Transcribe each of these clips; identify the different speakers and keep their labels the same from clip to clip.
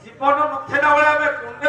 Speaker 1: জীবন নথিলা বেড়ে আমি কুণ্ডে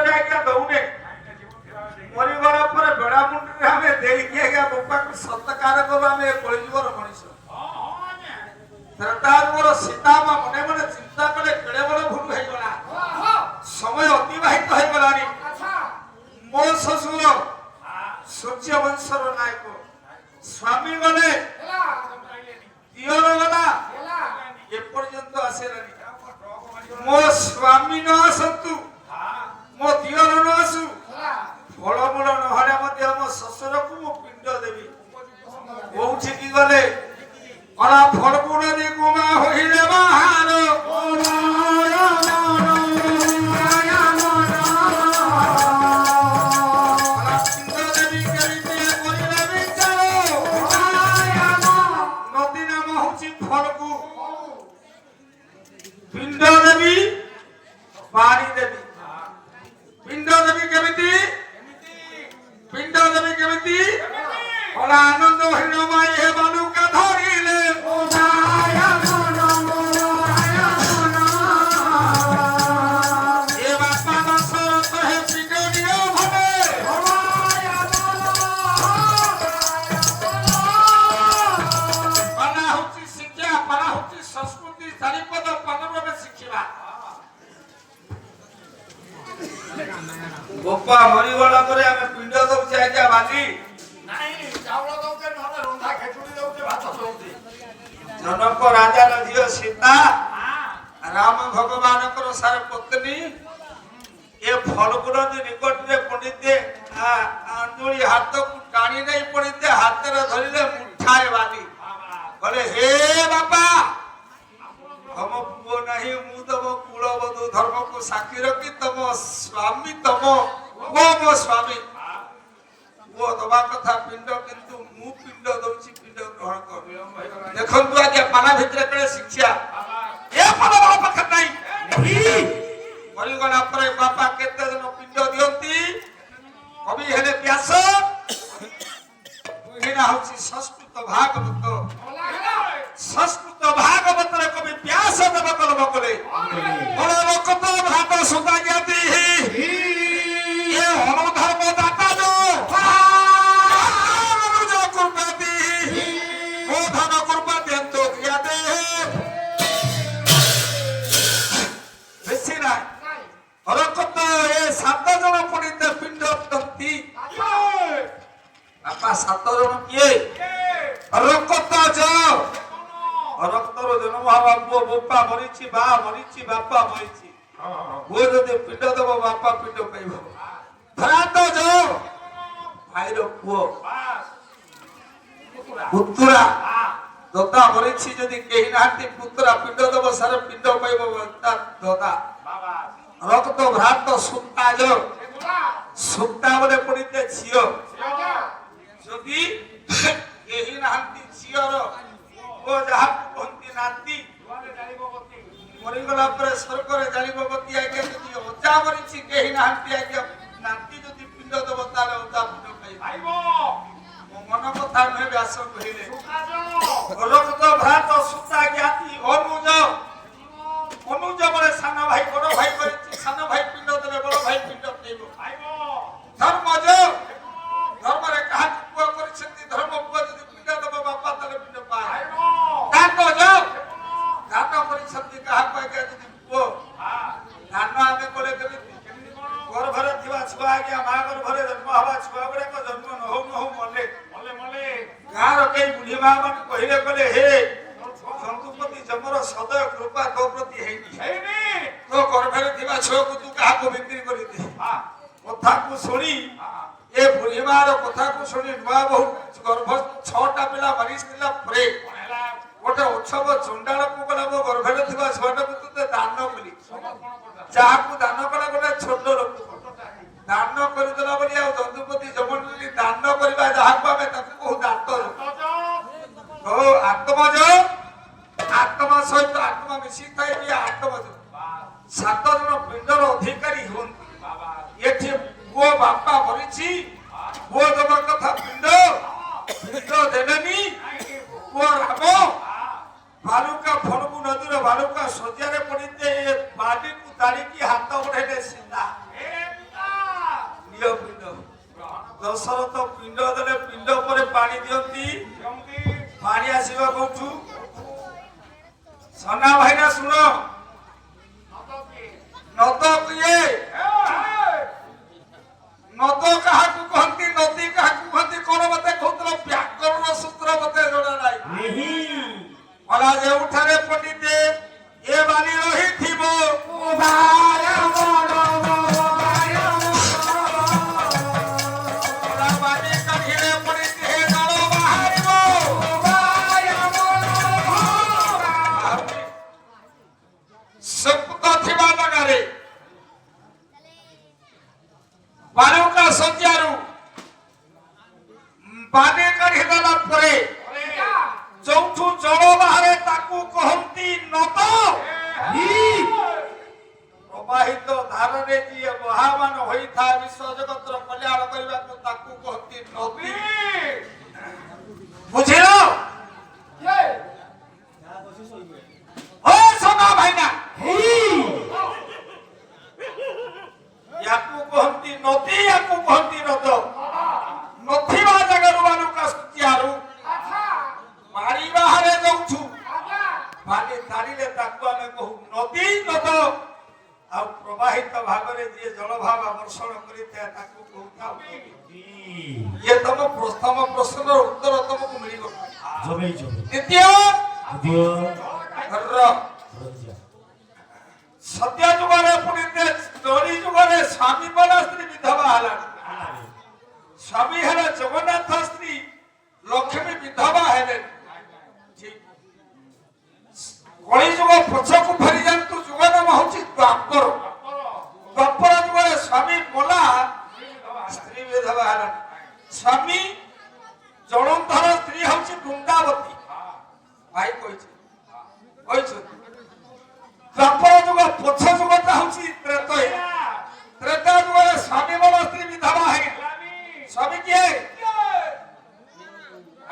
Speaker 1: পরমানন্দ হরিণময় হে বালুকা ধরিলে এ বাপা দশরথ হে পিটনীয় ভাবে পালা হচ্ছে শিক্ষা পালা হচ্ছে সংস্কৃতি চারিপদ পদভাবে শিখিবা গোপা মরিগলা করে আমি পিণ্ড দউছি আজ্ঞা বাজি जनक राजा झील सीता राम भगवान सार पत्नी ये फलगुण निकट में पड़ते अंजुड़ी हाथ को टाणी नहीं पड़ते हाथ धरले मुठाए वाली बोले हे बापा हम पुओ नहीं मु तम कुलबधु धर्म को साक्षी रखी तम स्वामी तम पुओ मो स्वामी वो दबा कथा पिंड किंतु मु पिंड दउची पिंड ग्रहण कर देखंतु आज पाना भितरे कड़े शिक्षा ए पाना बाबा पखत नहीं मरि गला परे बापा केते जन पिंड दियंती कवि हेले व्यास हिना होची संस्कृत भागवत रे कवि व्यास देव कलम कले बोले लोकत भात सुता ज्ञाति ये हम धर्म दाता जो सात जन किए रक्त रक्तर जन्म हवा पुओ बोपा मरीची बा मरीची बापा मरीची वो जदि पिंड देव बापा पिंड पाइब भ्रात जो भाई पुओ पुतुरा दता मरीची जदि केही नाती पुतुरा पिंड देव सारे पिंड पाइब दता रक्त भ्रात सुक्ता जो सुक्ता बोले पड़ते झियो যদি কেহি নাহান্তি ঝিওর ও যাহা কুহন্তি নাতি মরিগলা পরে স্বর্গরে জানিবগতি আজ্ঞা যদি অজা মরিছি কেহি নাহান্তি আজ্ঞা নাতি যদি পিণ্ড দেব তাহলে অজা পিণ্ড পাইব মন কথা নহে ব্যাস কহিলে রক্ত ভ্রাত সুতা জ্ঞাতি অনুজ অনুজ বলে সান ভাই বড় ভাই করেছি সান ভাই পিণ্ড দেবে বড় ভাই পিণ্ড পাইব ধর্মজ धर्म रे कहा पुओ करिसेंती धर्म पुओ जदि पिंड देबो बापा तले पिंड पाए दातो जो दातो करिसेंती कहा पाए के जदि पुओ दानो आमे कोले केमिति घर भरे थिबा छुआ आज्ञा मा घर भरे जन्म हवा छुआ बड़े को जन्म न हो मले गार के बुढ़ी मा मन कहिले कले हे संतुपति जमर सदय कृपा तो प्रति हेनी तो घर भरे थिबा छुआ को तू कहा को बिक्री करि दे कथा को सुनी ए बुढ़ीमार कथा को सुनी नुआ बहु गर्भ 6टा पिला मरीला परे गोटे उत्सव चंडाल को गला मो गर्भरे थिबा छटा पुतते दान बोली जहा को दान कला गोटे छोट लोक दान करि देला बोली आ दंतुपति जमनली दान करबा जहा को हमें ताकू बहु दात तो आत्मज आत्मा सहित आत्मा मिसी थाई भी आत्मज 7 जन पिंडर अधिकारी होंती एठी वो बापा मरीची वो दब कथा पिंड पिंड देलेनी वो राम बालुका फलगु नदीर बालुका सज्जारे पड़ते बाड़ी को ताड़ी की हाथ उठेले सीधा नियो पिंड दशरथ पिंड देले पिंड पर पानी दियंती पानी आसीबा कोठू सना भाईना सुनो नत किए नद कहा कहती नदी कहा कहती कौन मत कहते व्याकरण सूत्र मत जोड़ा नहीं अला जे उठारे पटिते ए बानी रही थिबो बालुका सज्जारू बाने कढ़ीदेला परे चौथु जल बाहरे ताकू कहंती नद प्रवाहित धार रे जी बहामान होई था विश्व जगतर कल्याण करबा को ताकू कहंती नदी ନଦୀ ଆକୁ କହନ୍ତି ହ୍ରଦ ନଥିବା ଜାଗାରୁ ବାଲୁକା ସୂଚିଆରୁ ପାଣି ବାହାରେ ଯାଉଛୁ ପାଣି ତାରିଲେ ତାକୁ ଆମେ କହୁ ନଦୀ ନଦ ଆଉ ପ୍ରବାହିତ ଭାବରେ ଯିଏ ଜଳଭାବ ବର୍ଷଣ କରିଥାଏ ତାକୁ କହୁଥାଉ ଇଏ ତମ ପ୍ରଥମ ପ୍ରଶ୍ନର ଉତ୍ତର ତମକୁ ମିଳିବ ଦ୍ୱିତୀୟ ସତ୍ୟ ଯୁଗରେ ପୁଣି କଳି ଯୁଗରେ ସ୍ୱାମୀ ବଲା ସ୍ତ୍ରୀ ବିଧବା ହେଲାଣି ସ୍ୱାମୀ ହେଲେ ଜଗନ୍ନାଥ ସ୍ତ୍ରୀ ଲକ୍ଷ୍ମୀ ବିଧବା ହେଲେ କଳି ଯୁଗ ପଛକୁ ଫେରି ଯାଆନ୍ତୁ ଯୁଗ ନାମ ହଉଛି ଦ୍ୱାପର ଦ୍ୱାପର ଯୁଗରେ ସ୍ୱାମୀ ବଲା ସ୍ତ୍ରୀ ବିଧବା ହେଲାଣି ସ୍ୱାମୀ ଜଳନ୍ଧର ସ୍ତ୍ରୀ ହଉଛି ବୃନ୍ଦାବତୀ ଭାଇ କହିଛନ୍ତି ଦ୍ୱାପର ଯୁଗ ପଛ ଯୁଗଟା ହଉଛି ତ୍ରେତୟା ତ୍ରେତୟା ଯୁଗରେ ସ୍ୱାମୀ ବଲା ସ୍ତ୍ରୀ ବିଧବା ହେଇଗଲା ସ୍ୱାମୀ କିଏ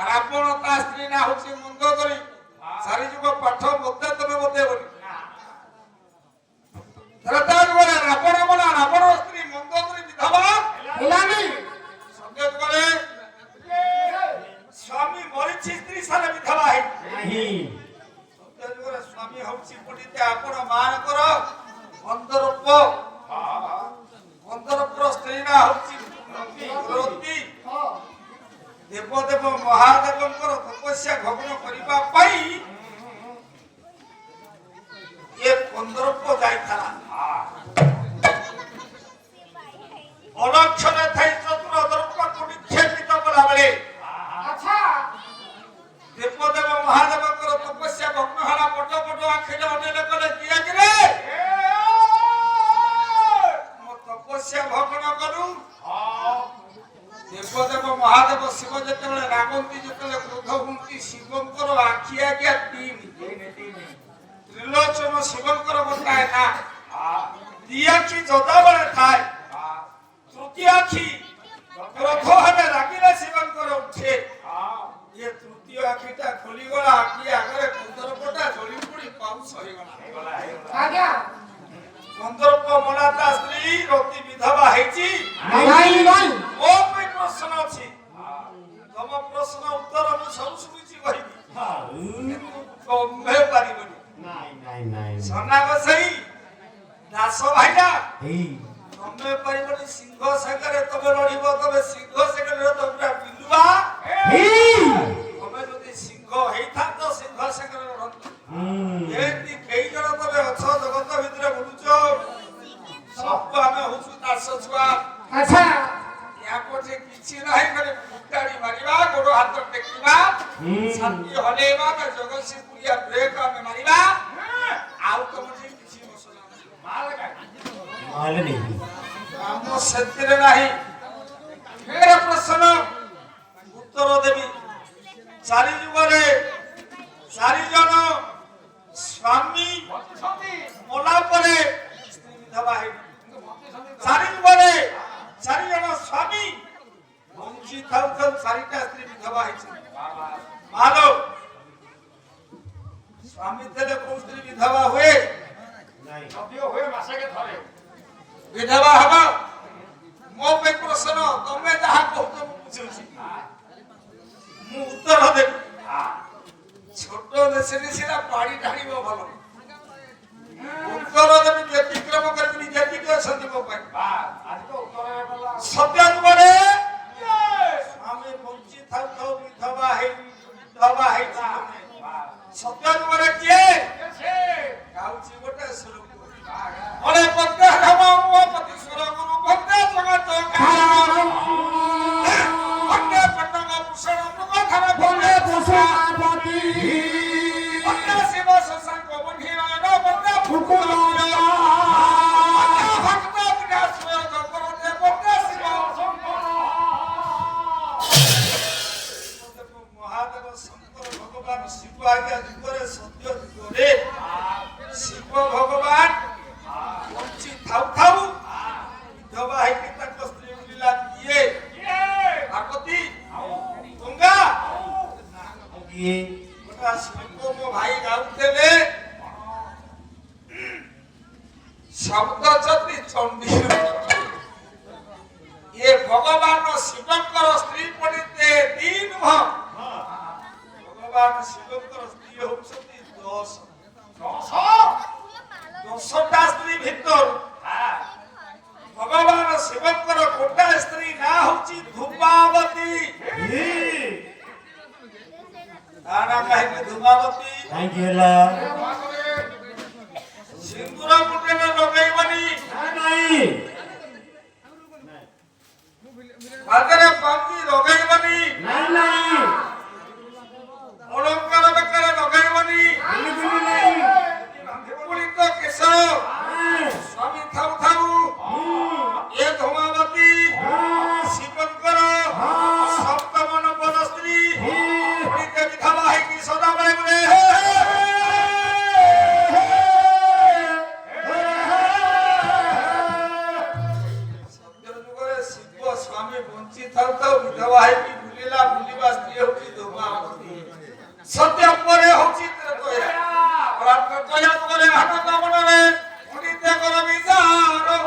Speaker 1: ରାବଣ ତା ସ୍ତ୍ରୀ ନା ହଉଛି ମନ୍ଦୋଦରୀ ସାରି ଯୁଗ ପାଠ ମୋତେ ତମେ ମୋତେ ବୋଲି ତ୍ରେତୟା ଯୁଗରେ ରାବଣ ବଲା ରାବଣ ସ୍ତ୍ରୀ ମନ୍ଦୋଦରୀ ବିଧବା ହେଲାନି ସତ୍ୟ ଯୁଗରେ ସ୍ୱାମୀ ମରିଛି ସ୍ତ୍ରୀ ସାରା ବିଧବା ହେଇଛି ସତ୍ୟ ଯୁଗରେ ସ୍ୱାମୀ ହଉଛି ପଣ୍ଡିତ ଆପଣ ମାନଙ୍କର ଅନ୍ତରପୁର ସ୍ତ୍ରୀ ନା ହଉଛି ରତି ଦେବଦେବ ମହାଦେବଙ୍କର ତପସ୍ୟା ଭଗ୍ନ କରିବା ପାଇଁ ଏ ପନ୍ଦରପ ଯାଇଥିଲା ଅଲକ୍ଷରେ ଥାଇ ଚତୁର ଦର୍ପକୁ ନିକ୍ଷେପିତ କଲା ବେଳେ ଦେବଦେବ ମହାଦେବଙ୍କର ତପସ୍ୟା ଭଗ୍ନ ହେଲା ବଡ ବଡ ଆଖିରେ ଅନେଇଲେ କଲେ କିଏ କିରେ ମୋ ତପସ୍ୟା ଭଗ୍ନ କରୁ ଦେବଦେବ ମହାଦେବ ଶିବ ଯେତେବେଳେ ରାଗନ୍ତି ଯେତେବେଳେ କ୍ରୋଧ ହୁଅନ୍ତି ଶିବଙ୍କର ଆଖି ଆଜ୍ଞା ତିନି ତ୍ରିଲୋଚନ ଶିବଙ୍କର ଗୋଟାଏ ନା ଦି ଆଖି ଯଦାବେଳେ ଥାଏ ତୃତୀୟ ଆଖି କ୍ରୋଧ ହେଲେ ରାଗିଲେ ଶିବଙ୍କର ଉଠେ ये तृतीय आखिटा खोलीगला आखि आगरे पंदरपटा जळीपुडी पाउस होइगला आज्ञा पंदरप मलाता स्त्री रति विधवा हेची नाही ओ पे प्रश्न अछि तम प्रश्न उत्तर मु सब सुनिछि कहिबी कमे पारिबनी नाही सना बसई दास भाईला तमे पारिबनी सिंह संगरे तमे लड़िबो तमे सिंह संगरे तमे बिलुआ तमे जदि सिंह हेइथा तो सिंह संगरे लड़त एति केई जण तमे अछ जगत भितरे बुलुचो सब हमें हुसु दास छुआ अच्छा या कोठे किछि नाही करे फुटाड़ी मारिबा गोडो हाथ टेकिबा छाती हलेबा का जगसी पुरिया ब्रेक हमें मारिबा आउ तमठी किछि मसला माल नहीं हम सत्य नहीं फेर प्रश्न उत्तर देवी चारि जुगरे चारि जन स्वामी मोला परे स्त्री विधवा है चारि जुगरे चारि जन स्वामी बंची थाउ थाउ चारिटा स्त्री विधवा है मालो स्वामी तेले को स्त्री विधवा हुए नहीं अभियो हुए मासे के थरे विधवा हवा मो पे प्रश्न तमे जहा कहत पूछुछि मु उत्तर दे छोट देशरी सिरा पानी ढाळिबो भलो उत्तर देबी व्यतिक्रम करबी जेति के संति को पाई आज तो उत्तर हेला सत्य जुगरे स्वामी बंची थाउ थाउ विधवा है सत्य जुगरे के गाउची गोटे श्लोक अरे पत्ते धमा पति सुर गुरु भक्ते जगत पत्ते पट्टंग भूषण मृग धर भोले भूषापति पत्ते शिव संसंग बंधी रायण पत्ते फुकुल भक्त विकास में जबर दे पत्ते शिव शंकर महादेव शंकर भगवान शिव आज्ञा जुगरे सत्य जुगरे शिव भगवान बंची थाउ थाउ विधवा है कि तक स्त्री मिला किए पार्वती गंगा ये बड़ा शिव मो भाई गाउतेले शब्द जति चंडी ଶିବଙ୍କର ସ୍ତ୍ରୀ ପଣ୍ଡିତେ ଦିନ ନୁହଁ ଭଗବାନ ଶିବଙ୍କର ସ୍ତ୍ରୀ ହଉଛନ୍ତି 10ଟା ସ୍ତ୍ରୀ ଭିତରୁ ଭଗବାନ ଶିବଙ୍କର ଗୋଟାଏ ସ୍ତ୍ରୀ ନାଁ ହଉଛି ଧୂମାବତୀ ତା ନାଁ କାହିଁକି ଧୂମାବତୀ
Speaker 2: କାହିଁକି ହେଲା
Speaker 1: ସିନ୍ଦୁର ମୁଣ୍ଡରେ ଲଗେଇବନି
Speaker 2: ନାଇଁ
Speaker 1: ହାତରେ ପାଞ୍ଜି ଲଗେଇବନି
Speaker 2: ନାଇଁ
Speaker 1: ଅଳଙ୍କାର ବେକରେ ଲଗେଇବନି ପୁଳିତ କେଶ ସ୍ୱାମୀ ଥାଉ ଥାଉ ଏ ଧୂମାବତୀ ଶିବଙ୍କର ସପ୍ତମ ନମ୍ବର ସ୍ତ୍ରୀ ପୁଣିତେ ବିଧବା ହେଇକି ସଦାବେଳେ ବୁଲେ ସତ୍ୟ ଯୁଗରେ ଶିବ ସ୍ୱାମୀ ବଞ୍ଚି ଥାଉ ଥାଉ ବିଧବା ହେଇକି ବୁଲିବା ସ୍ତ୍ରୀ ହଉଛି ଧୂମାବତୀ ସତ୍ୟ ପରେ ହଉଛି ତ୍ରେତୟା ପରେ ହାତ କାମନରେ ପୁଣିତେ କର ବିଚାର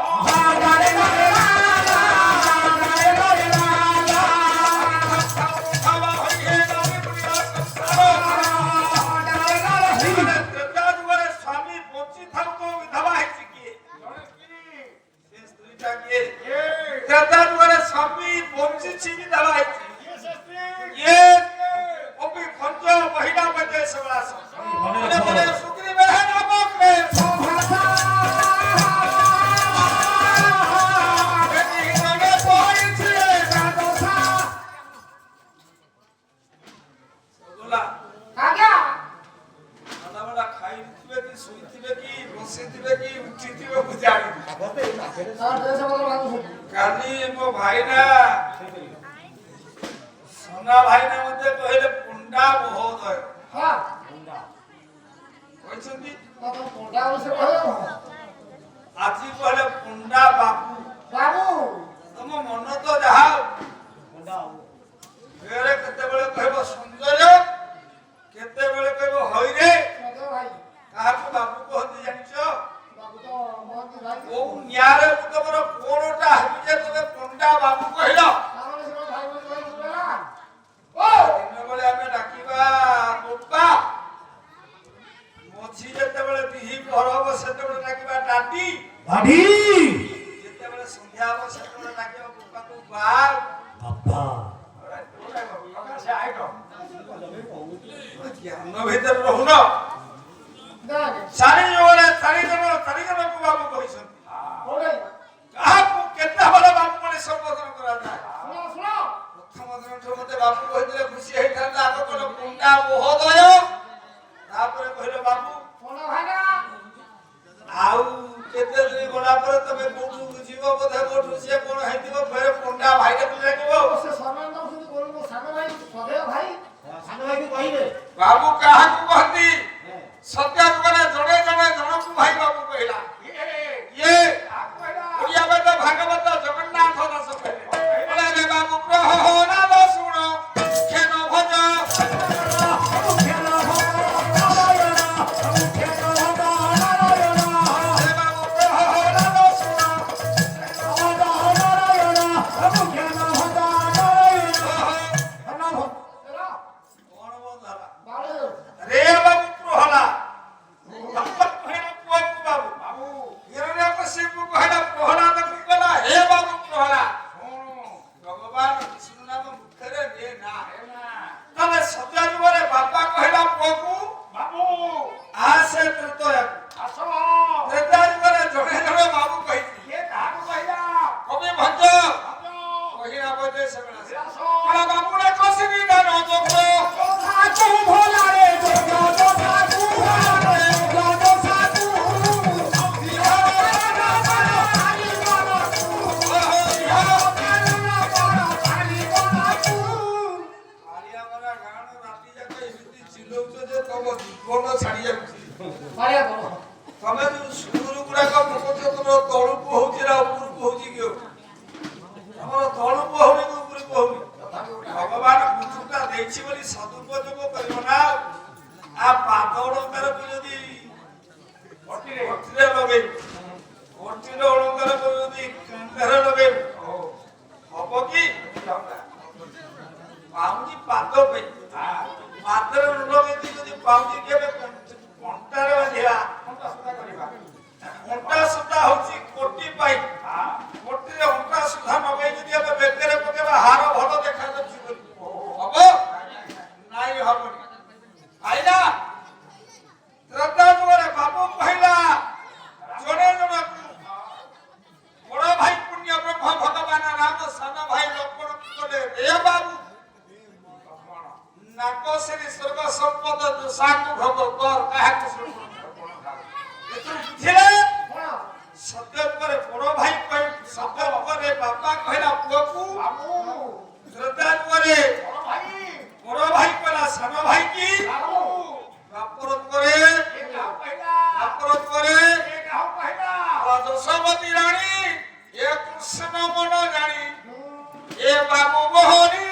Speaker 1: কালি মো ভাইনা সোনা ভাইনা মধ্যে কহিলে পুন্ডা মহোদয় কইছন্তি আজি কহিলে পুন্ডা বাবু তম মন তো যাহা ফেরে কেতেবেলে কহিব সুন্দর কেতেবেলে কহিব হইরে কাহাকু বাবু কহতি জানিছ ও ন্যারে তোমার কোনটা হবি যে তুমি পুন্ডা বাবু কহিল দিনবেলে আমি ডাকিবা বাবা মঝি যেতেবেলে বিহি ঘর হব সেতেবেলে ডাকিবা ডাটি
Speaker 2: বাড়ি
Speaker 1: যেতেবেলে সন্ধ্যা হব সেতেবেলে ডাকিবা বাবাকু বাপ
Speaker 2: বাবা
Speaker 1: জ্ঞান ভিতরে রহুন চারিজনকু বাবু কহিছন্তি কাহাকু কেতে বলে বাবু মানে সম্বোধন করা যায় প্রথম দিনঠু মতে বাবু কহিলে খুশি হইথান্তা আগ কোন পুন্ডা মহোদয় তারপরে কহিল বাবু আউ কেতে দিন গলা পরে তবে কোঠু বুঝিব বোধে কোঠু সে কোন হইতিব ফেরে পুন্ডা ভাইটা তুলে রাখিব বাবু কাহাকু কহতি সত্য করে জনে জনে জনকু ভাই বাবু কহিলা ইয়ে ওড়িয়া বেদ ভাগবত জগন্নাথ দাস কহিলে রে বাবু প্রহনাদ শুণ খেন ভজ রে বাবু প্রহনাদ শুণ রে বাবু প্রহলা বাবু হিরণ্যকশিপু কহিলা প্রহলাদ কহিলা হে বাবু প্রহলা ভগবান বিষ্ণু নাম মুখরে নে না তবে সত্য যুগরে বাপা কহিলা পুଅକୁ বাবু আসে ত্রেতয়া আস ত্রেতয়া যুগরে জনে জনে বাবু কহিছি এ কাহাକୁ কহিলা কবি ভঞ্জ কহিলা বদে সেবেলা কলা বাবু রে কসিবি গান যোগ সাকু ভোলা রে যোগ সাকু ভোলা রে যোগ সাকু ତମେ ଯୋଉ ସୁନ୍ଦର ଗୁଡାକ ପକଉଛ ତମର ତଳୁକୁ ହଉଛି ନା ଉପରକୁ ହଉଛି କି ତମର ତଳୁକୁ ହଉନି କି ଉପରକୁ ହଉନି ଭଗବାନ ପୃଥିବୀଟା ଦେଇଛି ବୋଲି ସଦୁପଯୋଗ କରିବ ନା ଆ ପାଦ ଅଳଙ୍କାରକୁ ଯଦି ଅଟିରେ ଲଗେଇବ ଅଟିର ଅଳଙ୍କାରକୁ ଯଦି କାନ୍ଧରେ ଲଗେଇବ ହବ କି ପରେ ବାପା କହିଲା ପୁଅକୁ ଶ୍ରଦ୍ଧା ପରେ ବଡ ଭାଇ କହିଲା ସାନ ଭାଇ କି ବାପର ପରେ ଯଶୋବତୀ ରାଣୀ ଏ କୃଷ୍ଣ ମନ ଜାଣି ଏ ବାବୁ ମୋହରିଲେ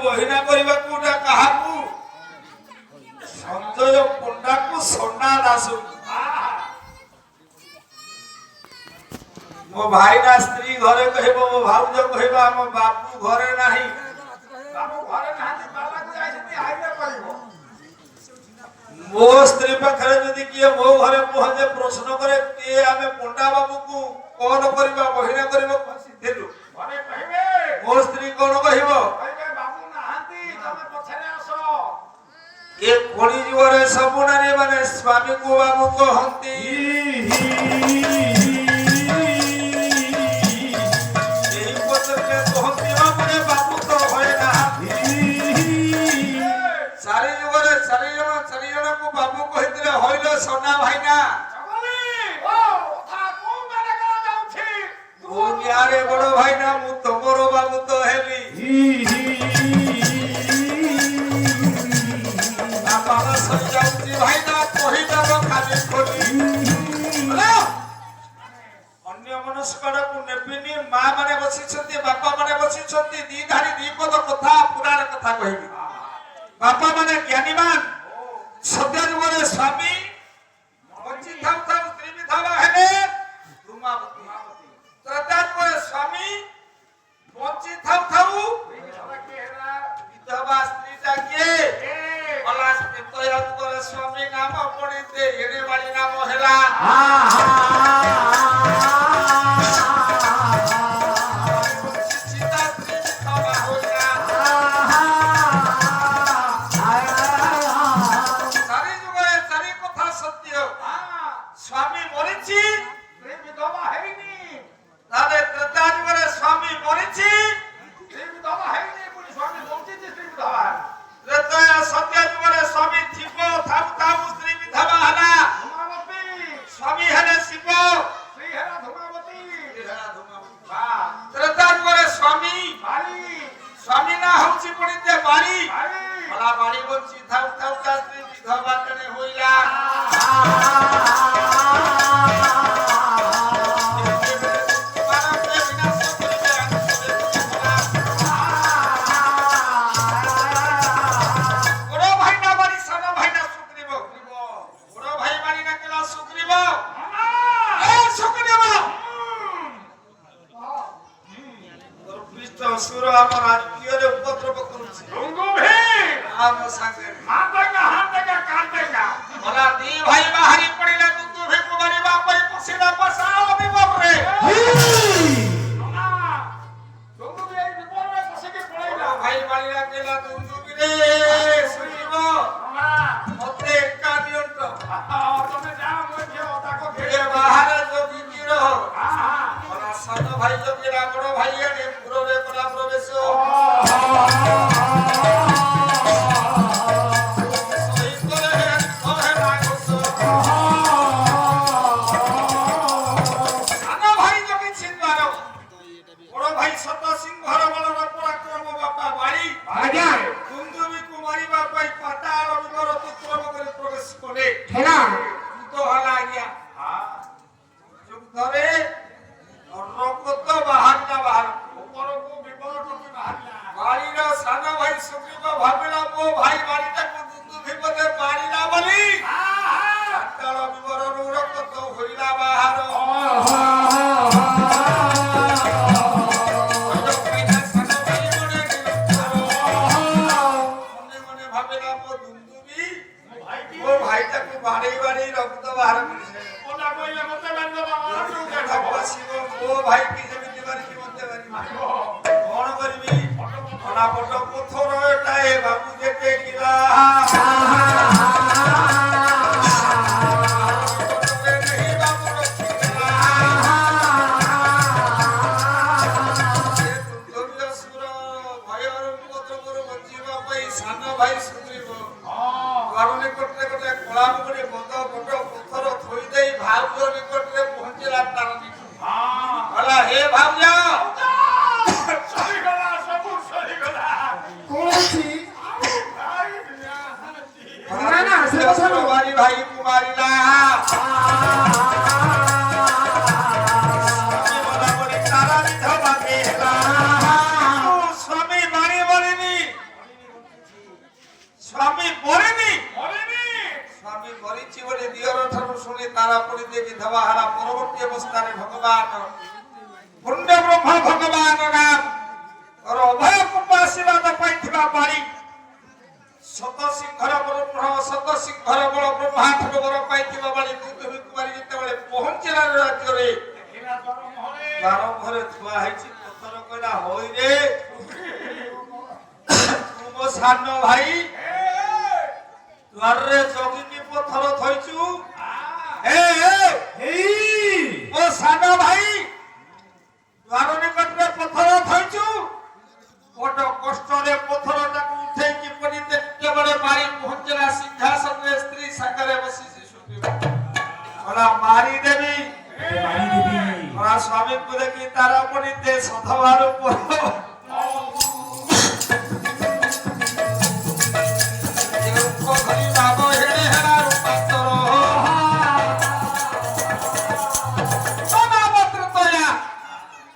Speaker 1: ବହିନା କରିବାକୁ କାହାକୁ ସଞ୍ଜୟ ପଣ୍ଡାକୁ ସୋନା ଦାସୁ ମୋ ଭାଇନା ସ୍ତ୍ରୀ ଘରେ କହିବ ମୋ ଭାଉଜ କହିବ ଆମ ବାବୁ ଘରେ ନାହିଁ ମୋ ସ୍ତ୍ରୀ ପାଖରେ ଯଦି କିଏ ମୋ ଘରେ ପହଞ୍ଚେ ପ୍ରଶ୍ନ କରେ କିଏ ଆମେ ପଣ୍ଡା ବାବୁକୁ କଣ କରିବା ବହିନା କରିବା ଥିଲୁ ମୋ ସ୍ତ୍ରୀ କଣ କହିବ ଏ ଖୋଳି ଯୁଗରେ ସବୁ ନାରୀ ମାନେ ସ୍ୱାମୀକୁ ବାବୁ କହନ୍ତି ଏହି ପତ୍ରରେ କହନ୍ତି ବାବୁରେ ବାବୁ ତ ହୁଏ ନାହାନ୍ତି ଚାରି ଜଣକୁ ବାବୁ କହିଥିଲେ ହଇଲ ସନା ଭାଇନା ଦୁନିଆରେ ବଡ ଭାଇନା ମୁଁ ତମର ବାବୁ ତ ହେଲି ଯାଉଛି ଭାଇନା କହିଦେବ ଖାଲି ଖୋଲି ଅନ୍ୟ ମନସ୍କକୁ ନେବିନି ମା ମାନେ ବସିଛନ୍ତି ବାପା ମାନେ ବସିଛନ୍ତି ଦି ଧାଡି ଦି ପଦ କଥା ପୁରାଣ କଥା କହିବି ବାପା ମାନେ ଜ୍ଞାନୀମାନ ସତ୍ୟ ଯୁଗରେ ସ୍ୱାମୀ ବଞ୍ଚି ଥାଉ ଥାଉ ସ୍ତ୍ରୀ ବିଧବା ହେଲେ ତ୍ରେତା ଯୁଗରେ ସ୍ୱାମୀ ବଞ୍ଚି ଥାଉ ଥାଉ ବିଧବା ସ୍ତ୍ରୀଟା କିଏ ସ୍ୱାମୀ ନାମ ପଡିତେ ଏଡେ ବାଳି ନାମ ହେଲା ଚାରି ଯୁଗରେ ଚାରି କଥା ସତ୍ୟ ସ୍ୱାମୀ ମରିଛି ବିଧବା ହେଇନି ତାହେଲେ ତ୍ରେତା ଯୁଗରେ ସ୍ୱାମୀ ମରିଛି ବିଧବା ହେଇନି ସ୍ୱାମୀ ବଞ୍ଚିଛି ବିଧବା ସତ୍ୟ ଯୁଗରେ ସ୍ୱାମୀ ଥିବ ଥାଉ ଥାଉ ସ୍ତ୍ରୀ ବିଧବା ହେଲା ସ୍ୱାମୀ ହେଲେ ଶିବ ତ୍ରେତା ଯୁଗରେ ସ୍ୱାମୀ ନା ହଉଛି ପଡିତେ ବାଳି ବାଳି ବଞ୍ଚି ଥାଉ ଥାଉ ତା ସ୍ତ୍ରୀ ବିଧବା ତେଣେ ହୋଇଲା ସୁର ଆମ ରାଜକୀୟରେ ଉପଦ୍ରବ କରୁଛି ଆମ ସାଙ୍ଗରେ ଗଲା ଦି ଭାଇ ବାହାରି ପଡିଲା ଦୁନ୍ଦୁଭି କୁମାରିବା ପରି ପଶିଲା ପଶାଳ ବିପଦରେ ଭାଇ ବାଳିଲା କହିଲା ଦୁନ୍ଦୁଭିରେ ଶୁଣିବ ମତେ ଏକା ଦିଅନ୍ତ ବାହାରେ ଜଗିକି ରହ ସାନ ଭାଇ ଜଗିଲା ବଡ ଭାଇ ଆଣି ପୁରରେ କଲା ପ୍ରବେଶ ସାନ ଭାଇ ଜଗିଛି ଦ୍ୱାର ବଡ ଭାଇ ସତ ସିଂହର ବଳର ପରାକ୍ରମ ବାପା ବାଳି ଦୁନ୍ଦୁଭିକୁ ମାରିବା ପାଇଁ ପାତାଳ ବିମର ତୁତ୍ରମ କରି ପ୍ରବେଶ କଲେ ଯୁଦ୍ଧ ହେଲା ଆଜ୍ଞା ଯୁଦ୍ଧରେ ରକ୍ତ ବାହାରିଲା ବାହାର সুগ্রীব ভাবিলা মো ভাই বাড়িটাকে দুন্দুভি বলে বাড়ি না বলি চাটাল বিবরণ রক্ত হইলা বাহার মনে ভাবিলা মো দুন্দুভি ও ভাইটাকে বাড়ি বাড়ি রক্ত বাহার করেছে
Speaker 3: ওটা কইলে মতে বান্ধব আমার সুখে খাবো
Speaker 1: ও ভাই কি যেতে পারি কি বলতে পারি কোন করবি ওনা বড় পথর এটাই বাবু যেতে গিলা ভাই সুগ্রীব কারণে করতে করতে কলাম করে বন্ধ বড় পথর থই দেই ভাউজ নিকটে পৌঁছিলা তারনি বলা হে ভাউজা
Speaker 3: সরি গলা সবু সরি গলা
Speaker 4: কোনছি
Speaker 1: না না সে কথা বাড়ি ভাই কুমারিলা আমি বলা বলি তারা বিধবা কেলা স্বামী বাড়ি বলেনি স্বামী বলেনি
Speaker 3: বলেনি
Speaker 1: স্বামী বলিছি বলে দিয়র ঠাকুর শুনি তারা পড়িতে বিধবা হারা পরবর্তী অবস্থানে ভগবান পুণ্য ব্রহ্মা ভগবান নাম और अभय कृपा आशीर्वाद पाइथिबा बारी शत सिंहर ब्रह्म शत सिंहर बल ब्रह्मा ठाकुर पाइथिबा बारी दुधुबी कुमारी जते बेले पहुंचला राज्य रे
Speaker 3: এরা তোর মহলে
Speaker 1: बारो घरे थुआ हैछि पत्थर कइला होई रे तुम सानो भाई द्वार रे जोगी की पत्थर थइछु ए
Speaker 2: এই
Speaker 1: ओ सानो भाई द्वार निकटरे पत्थर थइछु বড় কষ্টরে পথরটাকে উঠে কি পড়িতে কেবলে বাড়ি পৌঁছলা সিংহাসনে স্ত্রী সাকারে বসিছি সুগ্রীব ওরা মারি দেবী
Speaker 2: মারি দিবি
Speaker 1: ওরা স্বামী করে কি তারা পড়িতে সধবার উপর ঘড়ি বাব হেড়ে হেড়া রূপান্তর সমাবত্র তয়া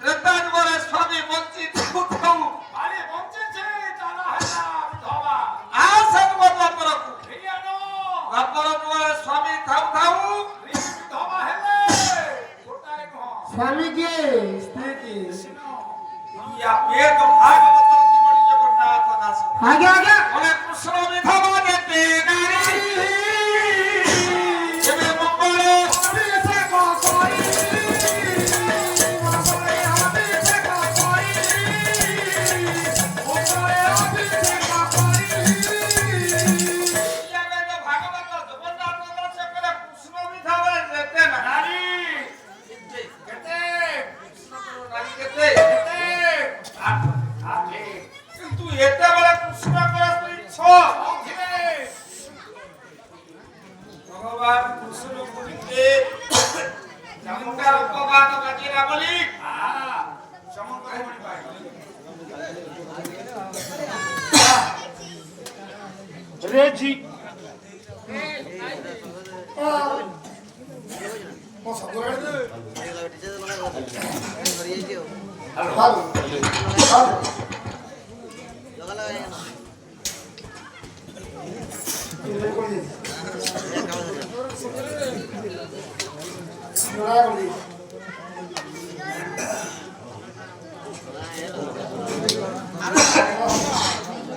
Speaker 1: রেতাজ বলে স্বামী বঞ্চিত উঠাও
Speaker 3: আরে বঞ্চেছে জানা হলা বিধবা
Speaker 1: আসন বদলা পরকু
Speaker 3: হিয়ানো
Speaker 1: বাপর বলে স্বামী থাউ থাউ
Speaker 3: বিধবা হেলে গোটাই কহ
Speaker 4: স্বামী কে স্ত্রী কে
Speaker 1: ইয়া বেদ ভাগবত জীবনী জগন্নাথ দাস
Speaker 4: আগে আগে
Speaker 1: বলে কৃষ্ণ বিধবা যেতে নারী যেবে মঙ্গলে
Speaker 4: অভিষেক করি মঙ্গলে অভিষেক করি মঙ্গলে অভিষেক করি
Speaker 1: ইয়া বেদ ভাগবত জগন্নাথ দাস বলে কৃষ্ণ বিধবা যেতে না
Speaker 3: নারী
Speaker 1: কেতে কৃষ্ণ নারী কেতে
Speaker 3: কেতে
Speaker 1: আট
Speaker 3: আছে
Speaker 1: কিন্তু এতে বলে কৃষ্ণ করে তুই ছ
Speaker 3: অখিলে
Speaker 1: ভগবান কৃষ্ণ পুরীতে চমৎকার উপবাদ বাজিরা বলি চমৎকার বলি ভাই
Speaker 2: রেজি
Speaker 4: ভালো ভালো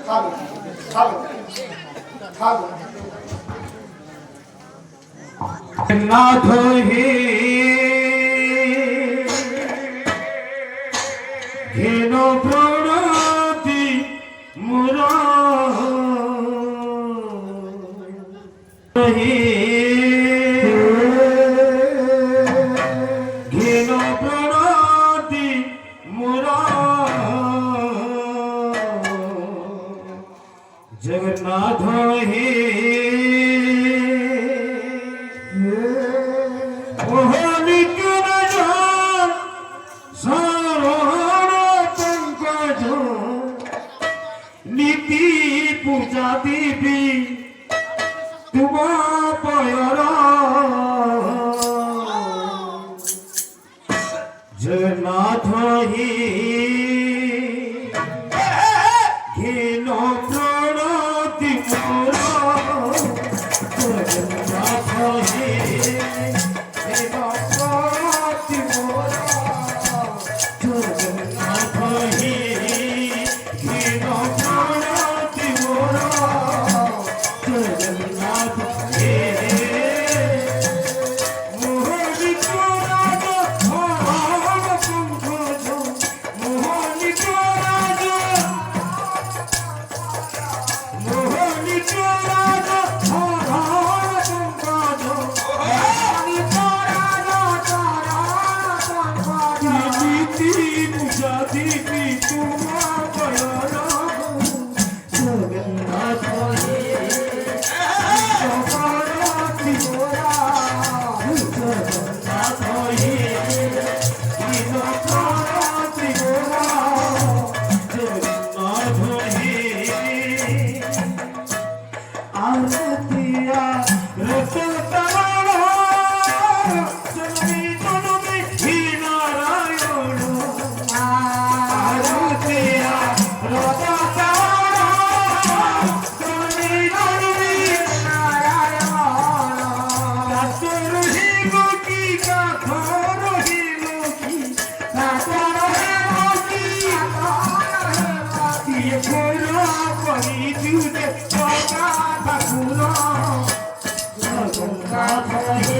Speaker 4: খাবো খাবো খাবো
Speaker 2: নাথ হে ঘেন প্রণতি মুর হে ঘেন প্রণতি মুর জগন্নাথ হে নীতি পূজা দেবী তোমা পয়র জগন্নাথ হে ঘে ঘিন প্রণতি মোর জগন্নাথ হে ঘিন প্রণতি মোর জগন্নাথ হে ঘিন প্রণতি মোর জগন্নাথ হে জগন্নাথ হে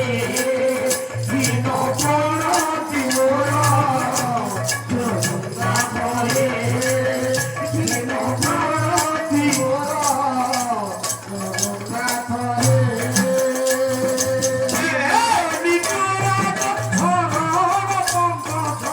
Speaker 2: ঘিন প্রণতি মোর জগন্নাথ হে ঘিন প্রণতি মোর জগন্নাথ হে মোহনি চোরা শরণ পঙ্কজ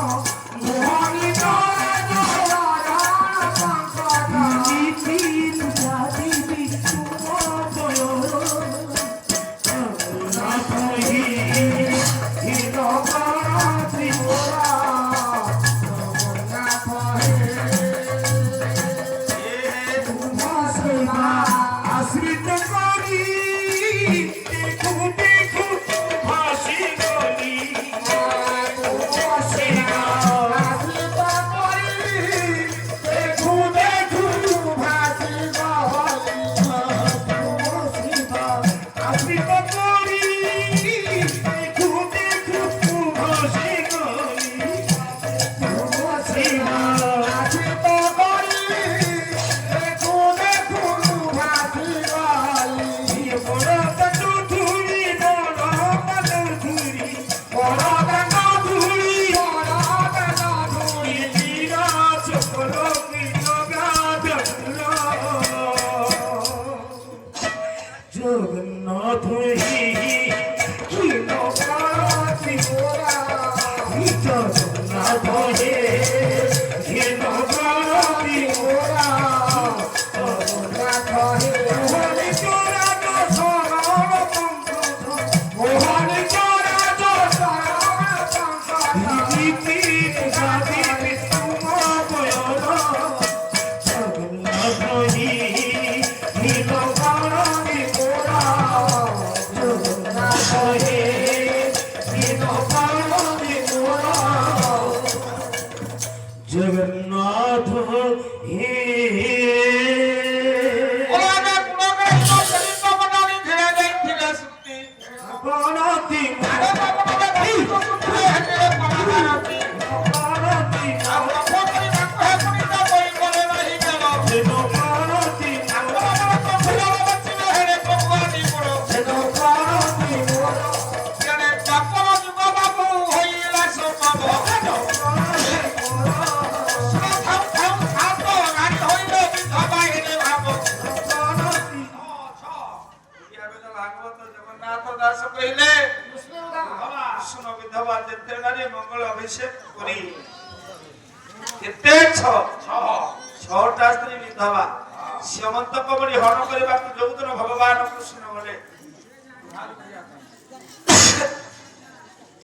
Speaker 2: মোহনি চোরা শরণ পঙ্কজ নীতি জাতি তুম বয়ন জগন্নাথ হে ঘিন প্রণতি মোর জগন্নাথ হে ঘিন প্রণতি মোর জগন্নাথ হে
Speaker 1: ওলানে পুরোকে শরীর বানানি ধীরে ধীরে ধীরে সুক্তি
Speaker 2: প্রণতি
Speaker 1: আরে বাবাকে ধীরে ধীরে বানানি
Speaker 2: প্রণতি
Speaker 1: আমরা কোটি না কহে কোটি না কই করে নাই গেল
Speaker 2: যেন প্রণতি
Speaker 1: আমরা তো ভুলে যাচ্ছি না হেরে ভগবানই বড়
Speaker 2: যেন প্রণতি মোর
Speaker 1: কেনে বাপর যুগ বাবু হইলা সম্ভব থাম থাম থাম তো রানী হইলে বিধবা হেলে ভাবো
Speaker 2: প্রণতি
Speaker 1: ইয়াবে ভাগবত জগন্নাথ দাস কইলে শুনো বিধবা যেতে নারী মঙ্গল অভিষেক করি এতে ছটা স্ত্রী বিধবা শ্যামন্ত কবরী হରଣ କରିବାକୁ ଯୋଉଦିନ ଭଗବାନ କୃଷ୍ଣ ଗଲେ